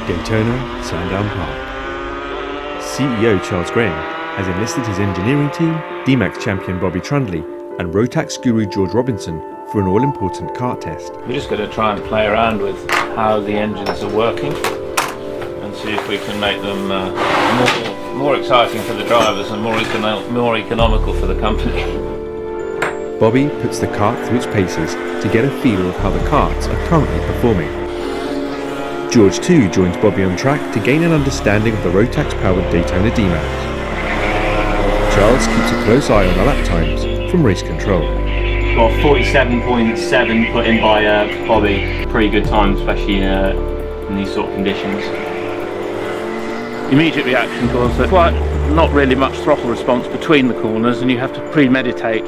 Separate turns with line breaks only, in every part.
Daytona, Sandown Park. CEO Charles Graham has enlisted his engineering team, DMAX champion Bobby Trundley, and Rotax guru George Robinson for an all-important kart test.
We're just going to try and play around with how the engines are working and see if we can make them more exciting for the drivers and more economical for the company.
Bobby puts the kart through its paces to get a feel of how the karts are currently performing. George too joins Bobby on track to gain an understanding of the Rotax-powered Daytona DMAX. Charles keeps a close eye on the lap times from race control.
Got 47.7 put in by Bobby. Pretty good time, especially in these sort of conditions.
Immediate reaction was that quite not really much throttle response between the corners, and you have to premeditate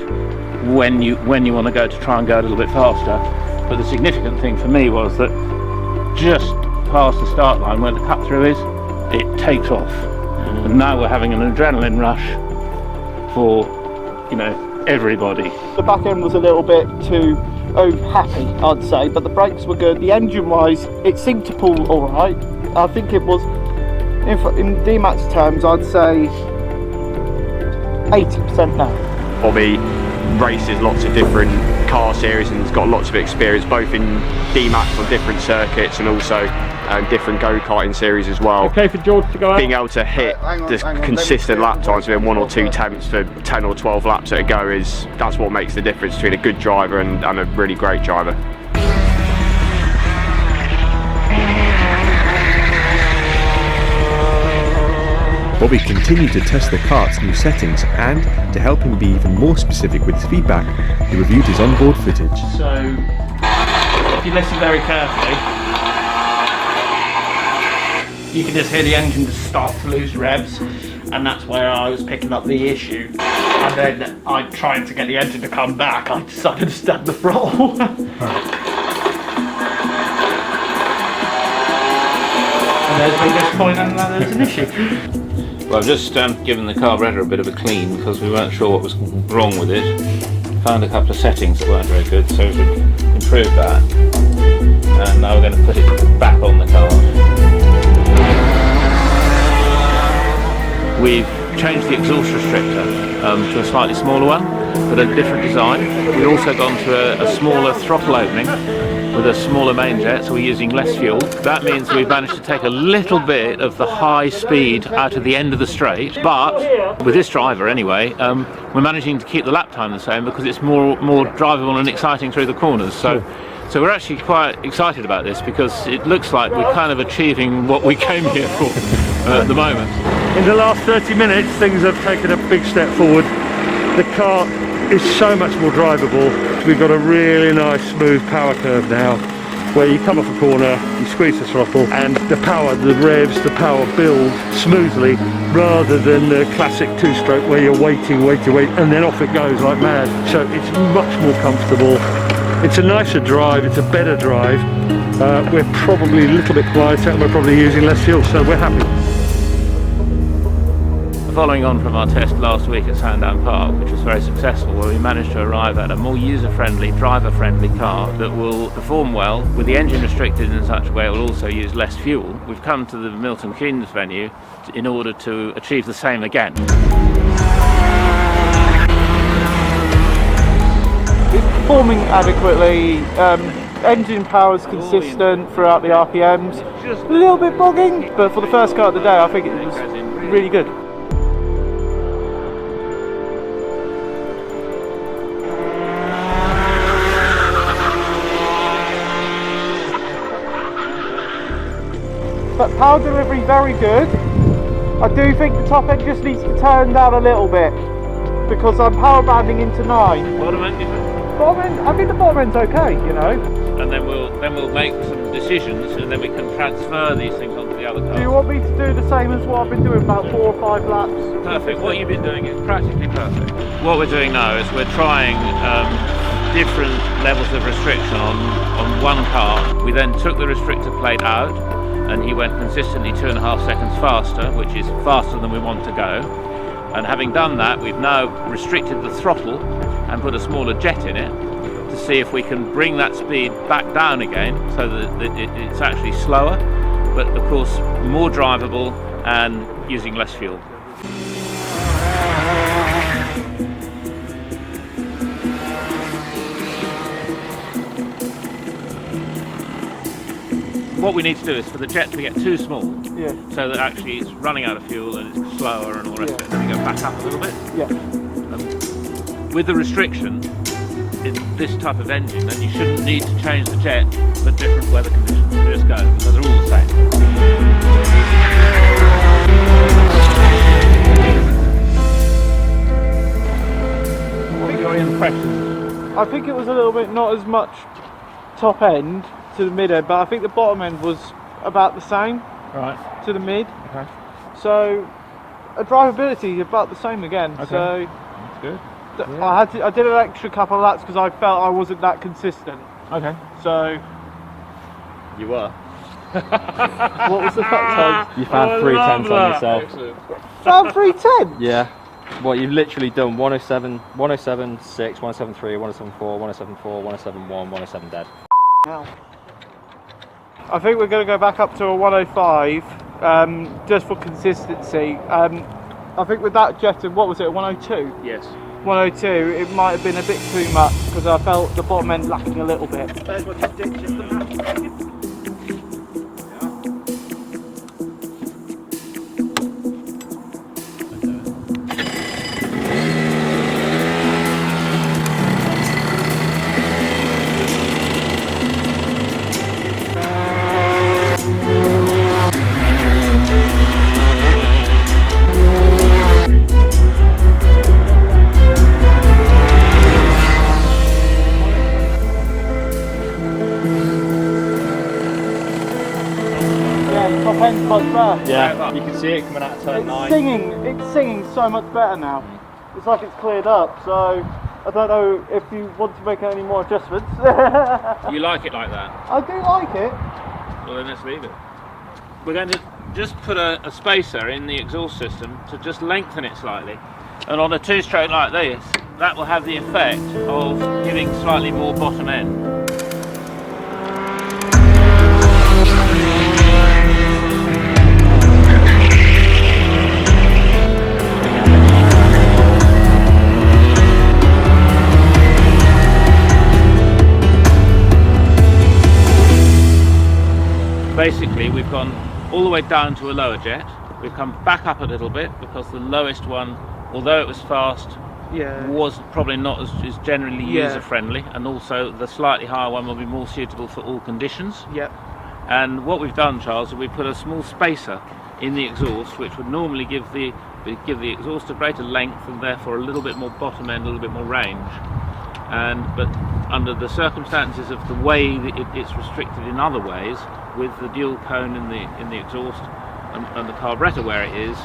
when you want to go to try and go a little bit faster. But the significant thing for me was that just past the start line where the cut through is, it takes off. And now we're having an adrenaline rush for, everybody.
The back end was a little bit too happy, I'd say, but the brakes were good. The engine wise, it seemed to pull all right. I think it was, in DMAX terms, I'd say 80% now.
Bobby races lots of different car series and has got lots of experience both in DMAX on different circuits and also different go-karting series as well.
Okay for George to go out.
Being able to hit the consistent lap times within 1 or 2 tenths for 10 or 12 laps at a go that's what makes the difference between a good driver and a really great driver.
Bobby continued to test the kart's new settings, and to help him be even more specific with his feedback, he reviewed his onboard footage.
So, if you listen very carefully, you can just hear the engine just start to lose revs, and that's where I was picking up the issue. And then I tried to get the engine to come back, I decided to stab the throttle. And there's me just pointing and now there's an issue.
Well, I've just given the carburetor a bit of a clean because we weren't sure what was wrong with it. Found a couple of settings that weren't very good, so we've improved that. And now we're going to put it back on the car. We've changed the exhaust restrictor to a slightly smaller one, but a different design. We've also gone to a smaller throttle opening with a smaller main jet, so we're using less fuel. That means we've managed to take a little bit of the high speed out of the end of the straight, but with this driver anyway, we're managing to keep the lap time the same because it's more drivable and exciting through the corners. So we're actually quite excited about this because it looks like we're kind of achieving what we came here for at the moment.
In the last 30 minutes, things have taken a big step forward. The kart is so much more drivable. We've got a really nice smooth power curve now, where you come off a corner, you squeeze the throttle, and the power, the revs, the power build smoothly, rather than the classic two-stroke where you're waiting, and then off it goes like mad. So it's much more comfortable. It's a nicer drive, it's a better drive. We're probably a little bit quieter and we're probably using less fuel, so we're happy.
Following on from our test last week at Sandown Park, which was very successful, where we managed to arrive at a more user-friendly, driver-friendly car that will perform well, with the engine restricted in such a way it will also use less fuel, we've come to the Milton Keynes venue in order to achieve the same again.
It's performing adequately, engine power is consistent throughout the RPMs. A little bit bogging, but for the first car of the day I think it was really good. But power delivery very good. I do think the top end just needs to turn down a little bit because I'm power banding into 9.
Bottom end, you think?
Bottom end, I think the bottom end's okay,
And then we'll make some decisions, and then we can transfer these things onto the other cars.
Do you want me to do the same as what I've been doing, about 4 or 5 laps?
Perfect. What you've been doing is practically perfect. What we're doing now is we're trying different levels of restriction on one car. We then took the restrictor plate out, and he went consistently 2.5 seconds faster, which is faster than we want to go. And having done that, we've now restricted the throttle and put a smaller jet in it to see if we can bring that speed back down again so that it's actually slower. but of course more drivable and using less fuel. What we need to do is for the jet to get too small, so that actually it's running out of fuel and it's slower and all the rest of it. Then we go back up a little bit. With the restriction in this type of engine, then you shouldn't need to change the jet for different weather conditions. You just go because they're all the same. What are your impressions?
I think it was a little bit not as much top end to the mid end, but I think the bottom end was about the same to the mid.
Okay.
So drivability about the same again.
Okay.
So
that's good.
I did an extra couple of laps because I felt I wasn't that consistent.
Okay.
So
You were.
what was the lap time?
You found 3 tenths on yourself.
Found 3:10.
Yeah. What you've literally done 107, 107, 6, 107, 107, 107, 107, 107 dead.
I think we're going to go back up to a 105 just for consistency. I think with that Jetton, what was it, a 102?
Yes.
102, it might have been a bit too much because I felt the bottom end lacking a little bit. There's what you did, just the much better.
Yeah, you can see it coming out of turn 9.
It's singing so much better now. It's like it's cleared up, so I don't know if you want to make any more adjustments.
You like it like that?
I do like it.
Well, then let's leave it. We're going to just put a spacer in the exhaust system to just lengthen it slightly. And on a two-stroke like this, that will have the effect of giving slightly more bottom end. Basically, we've gone all the way down to a lower jet. We've come back up a little bit because the lowest one, although it was fast, was probably not as generally user-friendly, and also the slightly higher one will be more suitable for all conditions.
Yep.
And what we've done, Charles, is we put a small spacer in the exhaust, which would normally give the exhaust a greater length and therefore a little bit more bottom end, a little bit more range. But under the circumstances of the way that it's restricted in other ways, with the dual cone in the exhaust and the carburettor where it is,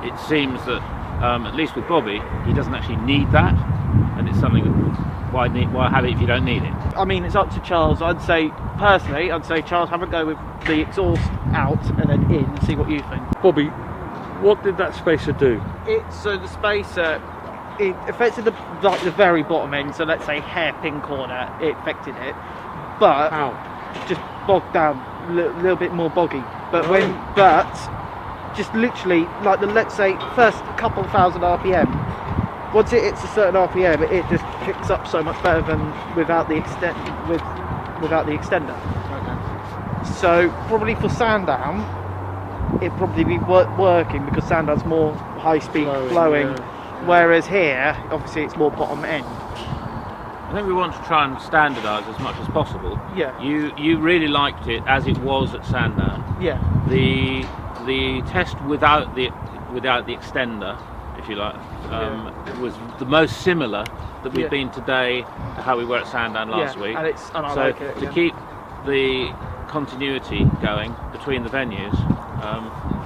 it seems that at least with Bobby, he doesn't actually need that, and it's something that why have it if you don't need it?
I mean, it's up to Charles. I'd say Charles, have a go with the exhaust out and then in and see what you think.
Bobby, what did that spacer do?
So the spacer, it affected the very bottom end, so let's say hairpin corner, it affected it, but just bogged down, a little bit more boggy. But just literally like let's say first couple thousand RPM, once it hits a certain RPM, it just kicks up so much better than without the without the extender.
Okay.
So probably for Sandown, it'd probably be working because Sandown's more high speed flowing. Whereas here, obviously, it's more bottom end.
I think we want to try and standardise as much as possible.
Yeah.
You really liked it as it was at Sandown.
Yeah.
The test without the extender, if you like, was the most similar that we've been today to how we were at Sandown last week.
And I like it.
To keep the continuity going between the venues,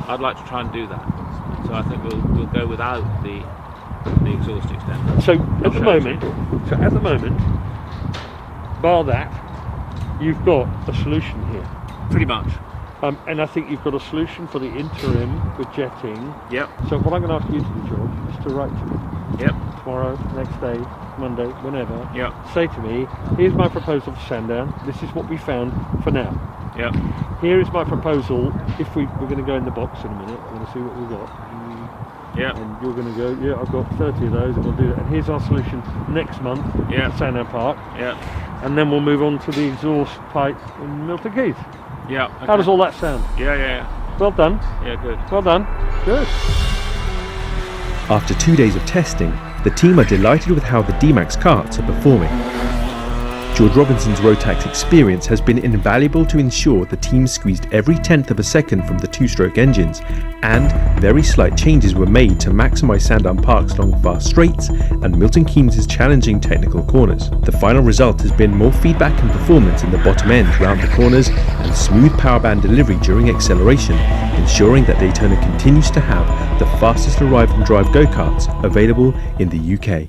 I'd like to try and do that. So I think we'll go without the exhaust extender.
So at the moment, bar that, you've got a solution here.
Pretty much.
And I think you've got a solution for the interim with jetting.
Yep.
So what I'm going to ask you to do, George, is to write to me.
Yep.
Tomorrow, next day, Monday, whenever.
Yep.
Say to me, here's my proposal for Sandown. This is what we found for now.
Yep.
Here is my proposal. If we're going to go in the box in a minute, we're going to see what we've got.
Yep.
And you're going to go, yeah, I've got 30 of those, and we'll do that. And here's our solution next month
Yeah.
at Sandown Park.
Yeah.
And then we'll move on to the exhaust pipe in Milton Keynes.
Yeah.
How does all that sound?
Yeah.
Well done.
Yeah, good.
Well done. Good.
After 2 days of testing, the team are delighted with how the DMAX karts are performing. George Robinson's Rotax experience has been invaluable to ensure the team squeezed every tenth of a second from the two-stroke engines, and very slight changes were made to maximise Sandown Park's long fast straights and Milton Keynes' challenging technical corners. The final result has been more feedback and performance in the bottom end round the corners and smooth power band delivery during acceleration, ensuring that Daytona continues to have the fastest arrive and drive go-karts available in the UK.